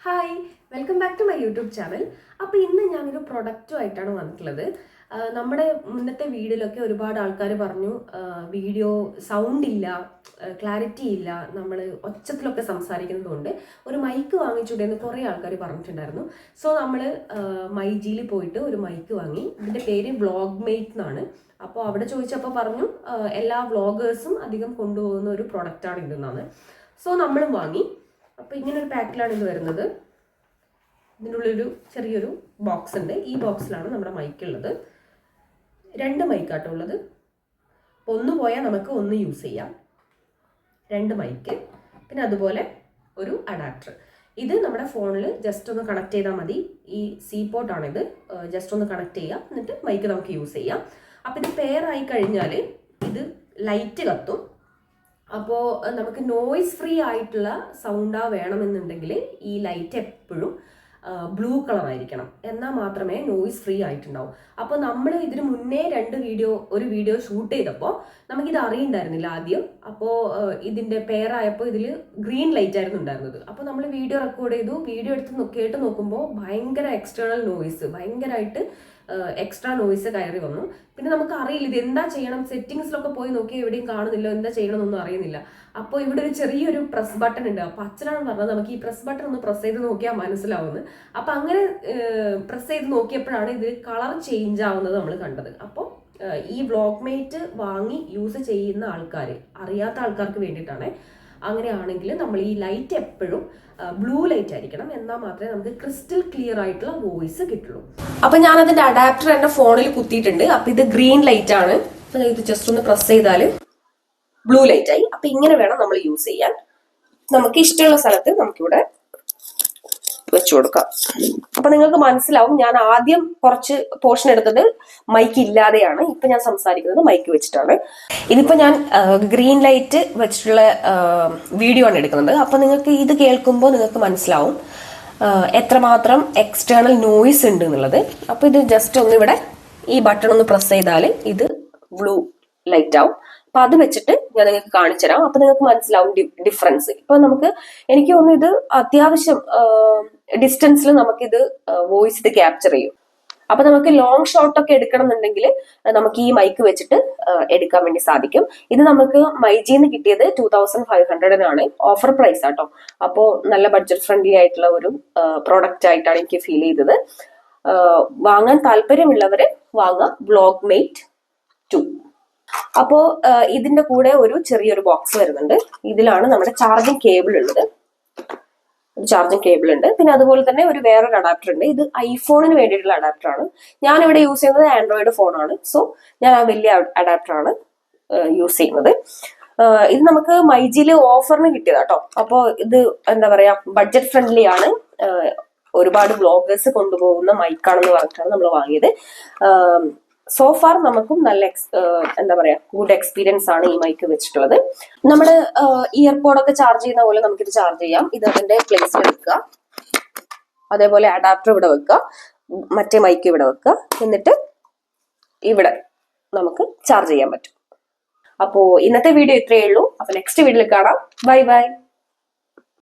Hi, welcome back to my YouTube channel. അപ്പോൾ ഇന്ന് ഞാനൊരു പ്രൊഡക്റ്റുമായിട്ടാണ് വന്നിട്ടുള്ളത്. നമ്മുടെ മുന്നത്തെ വീഡിയോയിലൊക്കെ ഒരുപാട് ആൾക്കാർ പറഞ്ഞു വീഡിയോ സൗണ്ട് ഇല്ല, ക്ലാരിറ്റി ഇല്ല, നമ്മൾ ഒച്ചത്തിലൊക്കെ സംസാരിക്കുന്നതുകൊണ്ട് ഒരു മൈക്ക് വാങ്ങിച്ചൂടെ എന്ന് കുറേ ആൾക്കാർ പറഞ്ഞിട്ടുണ്ടായിരുന്നു. സോ നമ്മൾ മൈജിയിൽ പോയിട്ട് ഒരു മൈക്ക് വാങ്ങി. ഇതിൻ്റെ പേര് വ്ളോഗ് മേറ്റ് എന്നാണ്. അപ്പോൾ അവിടെ ചോദിച്ചപ്പോൾ പറഞ്ഞു എല്ലാ വ്ളോഗേഴ്സും അധികം കൊണ്ടുപോകുന്ന ഒരു പ്രൊഡക്റ്റാണ് ഇതെന്നാണ്. സോ നമ്മളും വാങ്ങി. അപ്പോൾ ഇങ്ങനെ ഒരു പാക്കിലാണ് ഇത് വരുന്നത്. ഇതിൻ്റെ ഉള്ളൊരു ചെറിയൊരു ബോക്സ് ഉണ്ട്. ഈ ബോക്സിലാണ് നമ്മുടെ മൈക്ക് ഉള്ളത്. 2 മൈക്കാട്ടോ ഉള്ളത്. ഒന്ന് പോയാൽ നമുക്ക് ഒന്ന് യൂസ് ചെയ്യാം. 2 മൈക്ക്, പിന്നെ അതുപോലെ ഒരു അഡാപ്റ്റർ. ഇത് നമ്മുടെ ഫോണിൽ ജസ്റ്റ് ഒന്ന് കണക്ട് ചെയ്താൽ മതി. ഈ സി പോർട്ടാണിത്. ജസ്റ്റ് ഒന്ന് കണക്ട് ചെയ്യാം, എന്നിട്ട് മൈക്ക് നമുക്ക് യൂസ് ചെയ്യാം. അപ്പോൾ ഇത് പെയർ ആയി കഴിഞ്ഞാൽ ഇത് ലൈറ്റ് കത്തും. അപ്പോൾ നമുക്ക് നോയ്സ് ഫ്രീ ആയിട്ടുള്ള സൗണ്ടാ വേണമെന്നുണ്ടെങ്കിൽ ഈ ലൈറ്റ് എപ്പോഴും ബ്ലൂ കളർ ആയിരിക്കണം, എന്നാൽ മാത്രമേ നോയ്സ് ഫ്രീ ആയിട്ടുണ്ടാവും. അപ്പോൾ നമ്മൾ ഇതിന് മുന്നേ ഒരു വീഡിയോ ഷൂട്ട് ചെയ്തപ്പോൾ നമുക്കിത് അറിയണ്ടായിരുന്നില്ല ആദ്യം. അപ്പോൾ ഇതിൻ്റെ പെയറായപ്പോൾ ഇതിൽ ഗ്രീൻ ലൈറ്റ് ആയിരുന്നു ഉണ്ടായിരുന്നത്. അപ്പോൾ നമ്മൾ വീഡിയോ റെക്കോർഡ് ചെയ്തു. വീഡിയോ എടുത്ത് കേട്ട് നോക്കുമ്പോൾ ഭയങ്കര എക്സ്റ്റേണൽ നോയ്സ്, ഭയങ്കരമായിട്ട് എക്സ്ട്രാ നോയ്സ് കയറി വന്നു. പിന്നെ നമുക്ക് അറിയില്ല ഇത് എന്താ ചെയ്യണം. സെറ്റിങ്സിലൊക്കെ പോയി നോക്കി എവിടെയും കാണുന്നില്ല, എന്താ ചെയ്യണമെന്നൊന്നും അറിയുന്നില്ല. അപ്പോൾ ഇവിടെ ഒരു ചെറിയൊരു പ്രസ് ബട്ടൺ ഉണ്ട്. അപ്പോൾ അച്ഛനാണ് പറഞ്ഞത് നമുക്ക് ഈ പ്രസ് ബട്ടൺ ഒന്ന് പ്രസ് ചെയ്ത് നോക്കിയാൽ മനസ്സിലാവുന്നത്. അപ്പോൾ അങ്ങനെ പ്രസ് ചെയ്ത് നോക്കിയപ്പോഴാണ് ഇത് കളർ ചേഞ്ച് ആവുന്നത് നമ്മൾ കണ്ടത്. അപ്പോൾ ഈ വ്ളോഗ് മേറ്റ് വാങ്ങി യൂസ് ചെയ്യുന്ന ആൾക്കാർ, അറിയാത്ത ആൾക്കാർക്ക് വേണ്ടിയിട്ടാണ്. അങ്ങനെയാണെങ്കിൽ നമ്മൾ ഈ ലൈറ്റ് എപ്പോഴും ബ്ലൂ ലൈറ്റ് ആയിരിക്കണം, എന്നാൽ മാത്രമേ നമുക്ക് ക്രിസ്റ്റൽ ക്ലിയർ ആയിട്ടുള്ള വോയിസ് കിട്ടുള്ളൂ. അപ്പൊ ഞാൻ അതിന്റെ അഡാപ്റ്റർ എന്റെ ഫോണിൽ കുത്തിയിട്ടുണ്ട്. അപ്പൊ ഇത് ഗ്രീൻ ലൈറ്റ് ആണ്. ഇത് ജസ്റ്റ് ഒന്ന് പ്രസ് ചെയ്താൽ ബ്ലൂ ലൈറ്റ് ആയി. അപ്പൊ ഇങ്ങനെ വേണം നമ്മൾ യൂസ് ചെയ്യാൻ. നമുക്ക് ഇഷ്ടമുള്ള സ്ഥലത്ത് നമുക്കിവിടെ വെച്ചു കൊടുക്കാം. അപ്പൊ നിങ്ങൾക്ക് മനസ്സിലാവും ഞാൻ ആദ്യം കുറച്ച് പോർഷൻ എടുത്തത് മൈക്ക് ഇല്ലാതെയാണ്. ഇപ്പൊ ഞാൻ സംസാരിക്കുന്നത് മൈക്ക് വെച്ചിട്ടാണ്. ഇതിപ്പോ ഞാൻ ഗ്രീൻ ലൈറ്റ് വെച്ചിട്ടുള്ള വീഡിയോ ആണ് എടുക്കുന്നത്. അപ്പൊ നിങ്ങൾക്ക് ഇത് കേൾക്കുമ്പോൾ നിങ്ങൾക്ക് മനസ്സിലാവും എത്രമാത്രം എക്സ്റ്റേണൽ നോയ്സ് ഉണ്ട് എന്നുള്ളത്. അപ്പൊ ഇത് ജസ്റ്റ് ഒന്ന് ഇവിടെ ഈ ബട്ടൺ ഒന്ന് പ്രസ് ചെയ്താൽ ഇത് ബ്ലൂ ലൈറ്റ് ആവും. അപ്പൊ അത് വെച്ചിട്ട് ഞാൻ നിങ്ങൾക്ക് കാണിച്ചു തരാം. അപ്പൊ നിങ്ങൾക്ക് മനസ്സിലാവും ഡിഫറൻസ്. ഇപ്പൊ എനിക്ക് തോന്നുന്നു ഇത് അത്യാവശ്യം ഡിസ്റ്റൻസിൽ നമുക്കിത് വോയിസ് ഇത് ക്യാപ്ചർ ചെയ്യും. അപ്പൊ നമുക്ക് ലോങ് ഷോട്ട് ഒക്കെ എടുക്കണം എന്നുണ്ടെങ്കിൽ നമുക്ക് ഈ മൈക്ക് വെച്ചിട്ട് എടുക്കാൻ വേണ്ടി സാധിക്കും. ഇത് നമുക്ക് മൈജിന്ന് കിട്ടിയത് 2500 ഓഫർ പ്രൈസ് ആട്ടോ. അപ്പോൾ നല്ല ബഡ്ജറ്റ് ഫ്രണ്ട്ലി ആയിട്ടുള്ള ഒരു പ്രോഡക്റ്റ് ആയിട്ടാണ് എനിക്ക് ഫീൽ ചെയ്തത്. വാങ്ങാൻ താല്പര്യമുള്ളവര് വാങ്ങാം, വ്ളോഗ് മേറ്റ് 2. അപ്പോ ഇതിന്റെ കൂടെ ഒരു ചെറിയൊരു ബോക്സ് വരുന്നുണ്ട്. ഇതിലാണ് നമ്മുടെ ചാർജിങ് കേബിൾ ഉള്ളത്. ചാർജിങ് കേബിൾ ഉണ്ട്. പിന്നെ അതുപോലെ തന്നെ വേറൊരു അഡാപ്റ്റർ ഉണ്ട്. ഇത് ഐഫോണിന് വേണ്ടിയിട്ടുള്ള അഡാപ്റ്റർ ആണ്. ഞാൻ ഇവിടെ യൂസ് ചെയ്യുന്നത് ആൻഡ്രോയിഡ് ഫോണാണ്. സോ ഞാൻ ആ വലിയ അഡാപ്റ്റർ ആണ് യൂസ് ചെയ്യുന്നത്. ഇത് നമുക്ക് മൈജിയില് ഓഫറിന് കിട്ടിയതാട്ടോ. അപ്പോൾ ഇത് എന്താ പറയാ, ബഡ്ജറ്റ് ഫ്രണ്ട്ലി ആണ്. ഒരുപാട് വ്ളോഗേഴ്സ് കൊണ്ടുപോകുന്ന മൈക്കാണെന്ന് പറഞ്ഞിട്ടാണ് നമ്മൾ വാങ്ങിയത്. സോ ഫാർ നമുക്കും നല്ല എന്താ പറയാ ഗുഡ് എക്സ്പീരിയൻസ് ആണ് ഈ മൈക്ക് വെച്ചിട്ടുള്ളത്. നമ്മള് ഇയർപോഡൊക്കെ ചാർജ് ചെയ്യുന്ന പോലെ നമുക്കിത് ചാർജ് ചെയ്യാം. ഇത് അതിന്റെ പ്ലേസിൽ വെക്കുക, അതേപോലെ അഡാപ്റ്റർ ഇവിടെ വെക്കുക, മറ്റേ മൈക്ക് ഇവിടെ വെക്കുക, എന്നിട്ട് ഇവിടെ നമുക്ക് ചാർജ് ചെയ്യാൻ പറ്റും. അപ്പോ ഇന്നത്തെ വീഡിയോ ഇത്രയേ ഉള്ളൂ. അപ്പൊ നെക്സ്റ്റ് വീഡിയോയിൽ കാണാം. Bye bye.